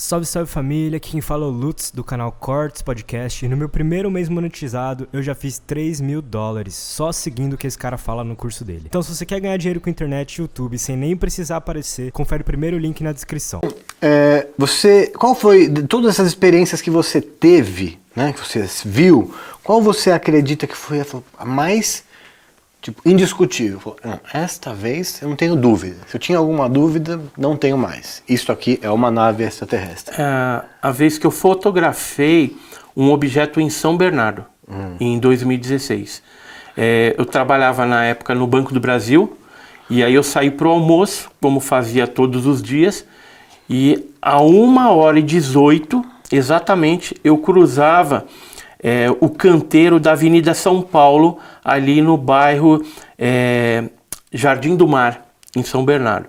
Salve, salve família, aqui quem fala é o Lutz do canal Cortes Podcast e no meu primeiro mês monetizado eu já fiz $3.000 só seguindo o que esse cara fala no curso dele. Então se você quer ganhar dinheiro com internet e YouTube sem nem precisar aparecer, confere o primeiro link na descrição. Qual foi, de todas essas experiências que você teve, né, que você viu, qual você acredita que foi a mais indiscutível? Não, esta vez eu não tenho dúvida. Se eu tinha alguma dúvida, não tenho mais. Isso aqui é uma nave extraterrestre. A vez que eu fotografei um objeto em São Bernardo, em 2016. Eu trabalhava na época no Banco do Brasil, e aí eu saí para o almoço, como fazia todos os dias, e a 1h18, exatamente, eu cruzava o canteiro da Avenida São Paulo, ali no bairro Jardim do Mar, em São Bernardo.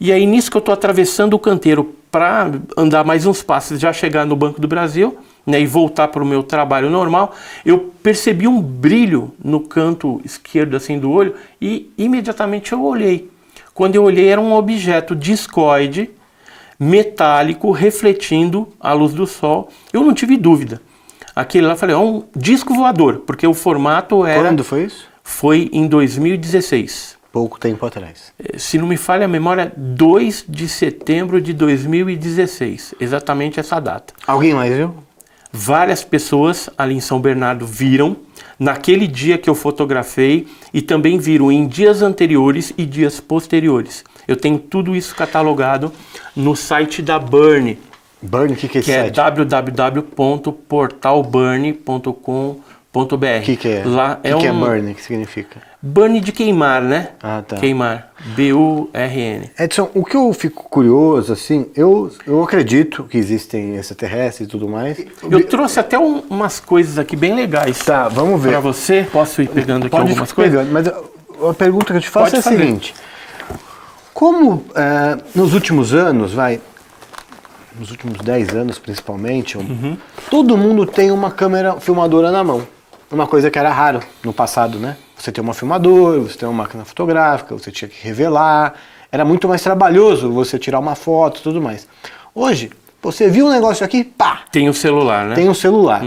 E aí nisso que eu estou atravessando o canteiro para andar mais uns passos, já chegar no Banco do Brasil, né, e voltar para o meu trabalho normal, eu percebi um brilho no canto esquerdo assim do olho e imediatamente eu olhei. Quando eu olhei era um objeto discoide, metálico, refletindo a luz do sol. Eu não tive dúvida. Aquele lá, falei, é um disco voador, porque o formato era... Quando foi isso? Foi em 2016. Pouco tempo atrás. Se não me falha a memória, 2 de setembro de 2016. Exatamente essa data. Alguém mais viu? Várias pessoas ali em São Bernardo viram, naquele dia que eu fotografei, e também viram em dias anteriores e dias posteriores. Eu tenho tudo isso catalogado no site da Burn. Burn, o que é esse site? É www.portalburn.com.br. O que é? Lá que é Burn? O que significa? Burn de queimar, né? Ah, tá. Queimar. B-U-R-N. Edson, o que eu fico curioso, assim, eu acredito que existem extraterrestres e tudo mais. Eu trouxe até umas coisas aqui bem legais. Tá, vamos ver. Para você, posso ir pegando aqui algumas coisas? coisas? Mas a pergunta que eu te faço é a seguinte. Como nos últimos anos, nos últimos 10 anos principalmente, todo mundo tem uma câmera filmadora na mão. Uma coisa que era raro no passado, né? Você tem uma filmadora, você tem uma máquina fotográfica, você tinha que revelar. Era muito mais trabalhoso você tirar uma foto e tudo mais. Hoje, você viu um negócio aqui, pá! Tem o celular, né? Tem o celular.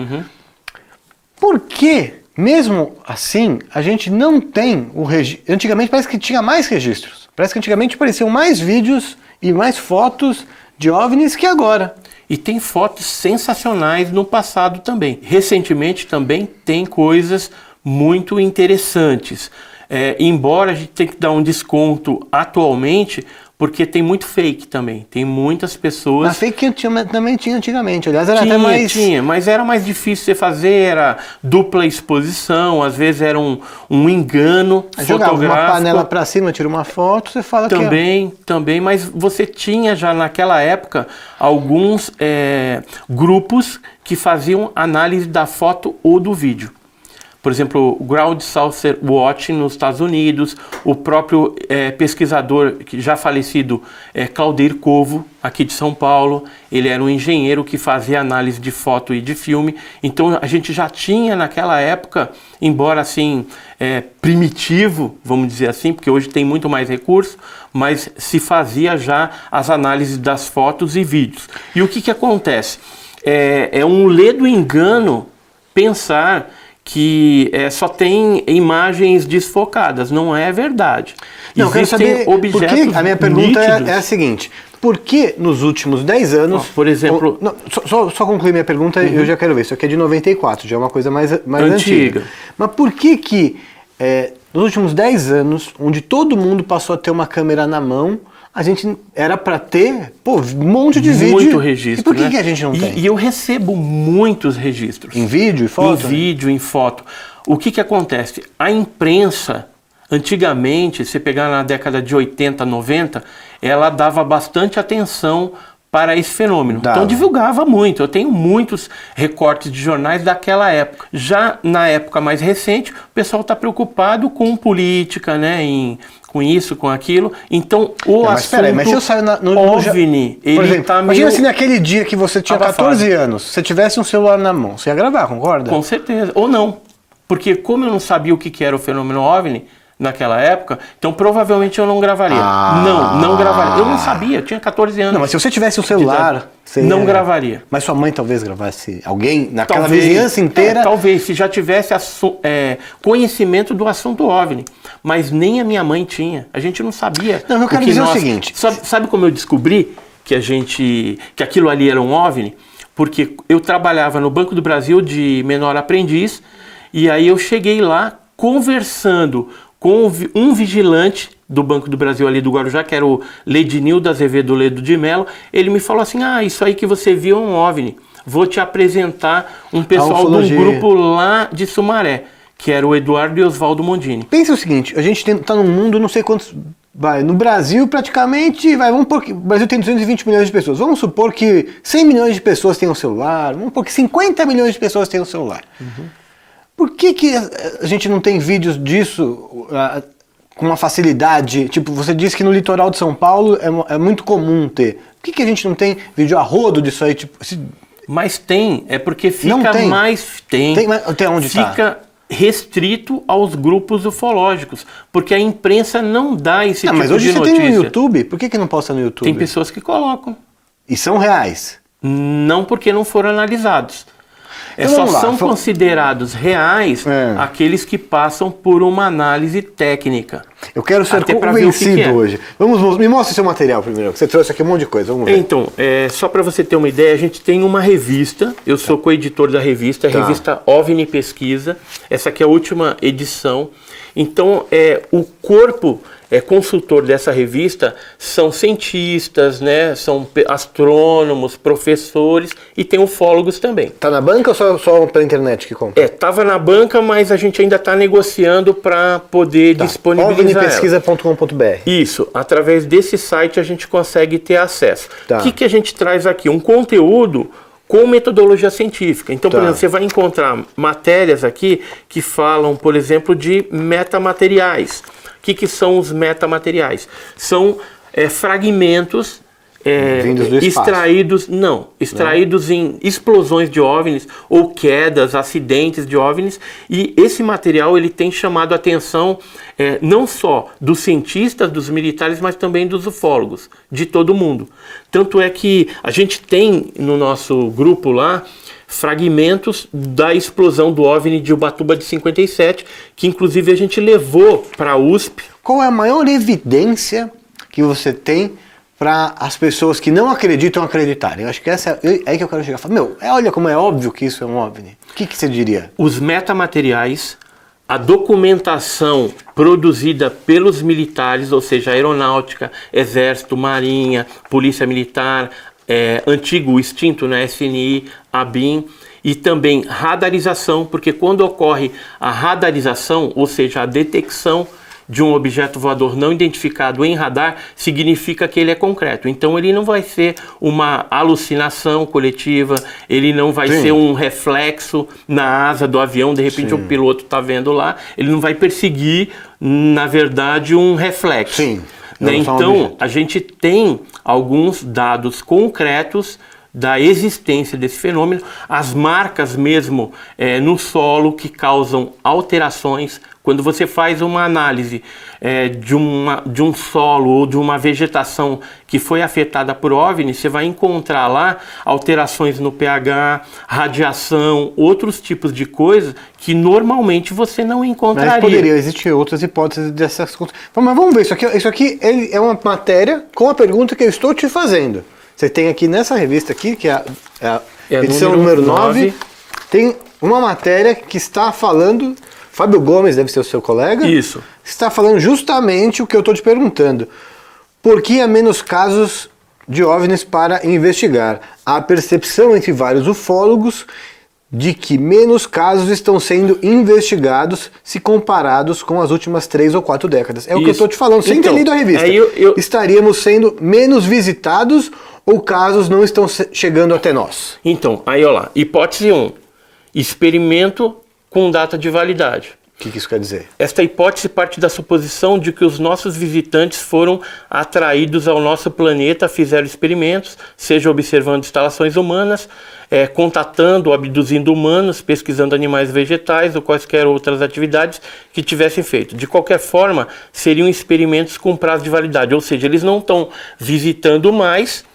Por que, mesmo assim, a gente não tem o registro? Antigamente parece que tinha mais registros. Parece que antigamente apareciam mais vídeos e mais fotos de OVNIs que agora. E tem fotos sensacionais no passado também. Recentemente também tem coisas muito interessantes. Embora a gente tenha que dar um desconto atualmente, porque tem muito fake também. Tem muitas pessoas... Mas fake também tinha antigamente. Aliás, era até mais... Tinha, mas era mais difícil você fazer, era dupla exposição, às vezes era um engano fotográfico. Jogava uma panela pra cima, tira uma foto, você fala Também, mas você tinha já naquela época alguns grupos que faziam análise da foto ou do vídeo. Por exemplo, o Ground Saucer Watch nos Estados Unidos, o próprio pesquisador que já falecido, Claudir Covo, aqui de São Paulo, ele era um engenheiro que fazia análise de foto e de filme. Então a gente já tinha naquela época, embora assim primitivo, vamos dizer assim, porque hoje tem muito mais recurso, mas se fazia já as análises das fotos e vídeos. E o que acontece? É um ledo engano pensar que só tem imagens desfocadas. Não é verdade. Não, existem objetos porque a minha pergunta é a seguinte. Por que nos últimos 10 anos... por exemplo... Só concluir minha pergunta, eu já quero ver. Isso aqui é de 94, já é uma coisa mais antiga. Mas por que nos últimos 10 anos, onde todo mundo passou a ter uma câmera na mão, a gente era para ter um monte de vídeo. Muito registro. E por que a gente não tem? E eu recebo muitos registros. Em vídeo e foto? Em vídeo, em foto. O que acontece? A imprensa, antigamente, se pegar na década de 80, 90, ela dava bastante atenção para esse fenômeno. Então divulgava muito. Eu tenho muitos recortes de jornais daquela época. Já na época mais recente, o pessoal está preocupado com política, né? Com isso, com aquilo. Então mas se eu saio no OVNI, ele por exemplo, tá imagina se naquele dia que você tinha 14 anos, se você tivesse um celular na mão, você ia gravar, concorda? Com certeza. Ou não. Porque como eu não sabia o que era o fenômeno OVNI, naquela época, então provavelmente eu não gravaria. Não gravaria. Eu não sabia, eu tinha 14 anos. Não, mas se você tivesse um celular... Não gravaria. Mas sua mãe talvez gravasse alguém naquela vizinhança inteira? Talvez, se já tivesse conhecimento do assunto OVNI. Mas nem a minha mãe tinha. A gente não sabia. Não, eu quero dizer o seguinte... Sabe como eu descobri que aquilo ali era um OVNI? Porque eu trabalhava no Banco do Brasil de menor aprendiz, e aí eu cheguei lá conversando com um vigilante do Banco do Brasil ali do Guarujá, que era o Ledinildo Azevedo Ledo de Mello. Ele me falou assim, isso aí que você viu é um OVNI. Vou te apresentar um pessoal de um grupo lá de Sumaré, que era o Eduardo e Oswaldo Mondini. Pensa o seguinte, a gente está num mundo, não sei quantos... no Brasil, praticamente, vamos supor que o Brasil tem 220 milhões de pessoas. Vamos supor que 100 milhões de pessoas têm um celular, vamos supor que 50 milhões de pessoas têm um celular. Por que a gente não tem vídeos disso com uma facilidade? Tipo, você disse que no litoral de São Paulo é muito comum ter. Por que a gente não tem vídeo a rodo disso aí? Tipo, Mas tem, é porque fica não tem. mais... Até onde fica tá? Restrito aos grupos ufológicos, porque a imprensa não dá esse tipo de notícia. Mas hoje você tem no YouTube, por que não posta no YouTube? Tem pessoas que colocam. E são reais? Não, porque não foram analisados. Então, são considerados reais aqueles que passam por uma análise técnica. Eu quero ser convencido hoje. Me mostra seu material primeiro. Você trouxe aqui um monte de coisa, vamos ver. Então, só para você ter uma ideia, a gente tem uma revista, eu sou coeditor da revista, a revista OVNI Pesquisa. Essa aqui é a última edição. Então, o corpo consultor dessa revista são cientistas, né? São astrônomos, professores e tem ufólogos também. Tá na banca ou só pela internet que compra? Tava na banca, mas a gente ainda está negociando para poder disponibilizar. OVNIpesquisa.com.br. Isso, através desse site a gente consegue ter acesso. O que a gente traz aqui? Um conteúdo com metodologia científica. Então, por exemplo, você vai encontrar matérias aqui que falam, por exemplo, de metamateriais. O que são os metamateriais? São fragmentos vindos do espaço. extraídos em explosões de OVNIs ou quedas, acidentes de OVNIs, e esse material ele tem chamado a atenção não só dos cientistas, dos militares, mas também dos ufólogos, de todo mundo. Tanto é que a gente tem no nosso grupo lá fragmentos da explosão do OVNI de Ubatuba de 57, que inclusive a gente levou para a USP. Qual é a maior evidência que você tem para as pessoas que não acreditam acreditarem? Eu acho que essa é aí que eu quero chegar. Olha como é óbvio que isso é um OVNI. O que você diria? Os metamateriais, a documentação produzida pelos militares, ou seja, aeronáutica, exército, marinha, polícia militar, antigo extinto, né, SNI, ABIN, e também radarização, porque quando ocorre a radarização, ou seja, a detecção de um objeto voador não identificado em radar, significa que ele é concreto. Então ele não vai ser uma alucinação coletiva, ele não vai ser um reflexo na asa do avião, de repente o piloto está vendo lá, ele não vai perseguir, na verdade, um reflexo. Então a gente tem alguns dados concretos da existência desse fenômeno, as marcas mesmo no solo que causam alterações. Quando você faz uma análise de um solo ou de uma vegetação que foi afetada por OVNI, você vai encontrar lá alterações no pH, radiação, outros tipos de coisas que normalmente você não encontraria. Mas poderia existir outras hipóteses dessas coisas. Mas vamos ver, isso aqui é uma matéria com a pergunta que eu estou te fazendo. Você tem aqui nessa revista aqui, que é a edição número 9, tem uma matéria que está falando... Fábio Gomes deve ser o seu colega? Isso. Está falando justamente o que eu estou te perguntando. Por que há menos casos de OVNIs para investigar? Há percepção entre vários ufólogos de que menos casos estão sendo investigados se comparados com as últimas 3 ou 4 décadas. É o que eu estou te falando, sem ter lido a revista. Estaríamos sendo menos visitados ou casos não estão chegando até nós? Então, aí olha lá, hipótese 1, experimento com data de validade. O que isso quer dizer? Esta hipótese parte da suposição de que os nossos visitantes foram atraídos ao nosso planeta, fizeram experimentos, seja observando instalações humanas, contatando ou abduzindo humanos, pesquisando animais vegetais ou quaisquer outras atividades que tivessem feito. De qualquer forma, seriam experimentos com prazo de validade, ou seja, eles não estão visitando mais.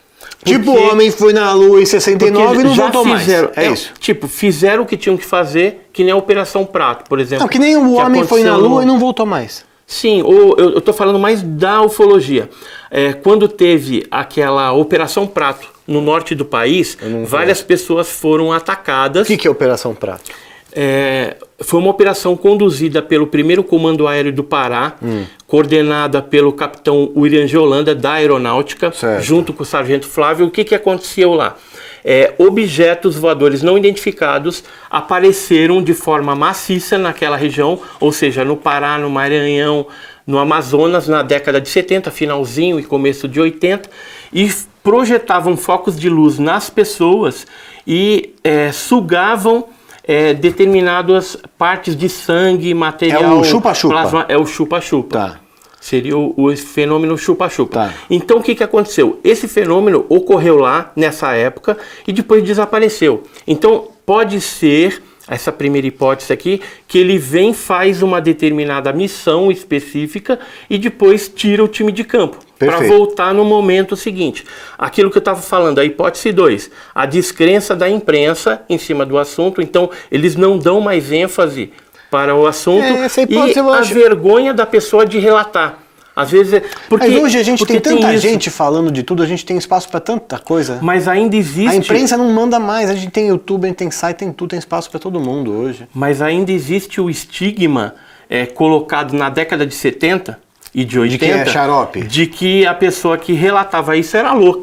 Tipo, o homem foi na Lua em 69 e não voltou mais. É isso. Tipo, fizeram o que tinham que fazer, que nem a Operação Prato, por exemplo. Não, que nem o homem foi na Lua e não voltou mais. Sim, eu estou falando mais da ufologia. Quando teve aquela Operação Prato no norte do país, várias pessoas foram atacadas. O que é Operação Prato? Foi uma operação conduzida pelo 1º Comando Aéreo do Pará, coordenada pelo capitão William G. Holanda, da Aeronáutica, junto com o sargento Flávio. O que aconteceu lá? Objetos voadores não identificados apareceram de forma maciça naquela região, ou seja, no Pará, no Maranhão, no Amazonas, na década de 70, finalzinho e começo de 80, e projetavam focos de luz nas pessoas e sugavam determinadas partes de sangue, material... É o chupa-chupa. Plasma, é o chupa-chupa. Tá. Seria o fenômeno chupa-chupa. Tá. Então o que aconteceu? Esse fenômeno ocorreu lá, nessa época, e depois desapareceu. Então pode ser, essa primeira hipótese aqui, que ele vem, faz uma determinada missão específica e depois tira o time de campo. Para voltar no momento seguinte. Aquilo que eu estava falando, a hipótese 2, a descrença da imprensa em cima do assunto, então eles não dão mais ênfase para o assunto e a vergonha da pessoa de relatar. Às vezes porque hoje a gente tem tanta gente falando de tudo, a gente tem espaço para tanta coisa. Mas ainda existe... A imprensa não manda mais, a gente tem YouTube, a gente tem site, tem tudo, tem espaço para todo mundo hoje. Mas ainda existe o estigma colocado na década de 70 e de 80... De que é xarope? De que a pessoa que relatava isso era louca.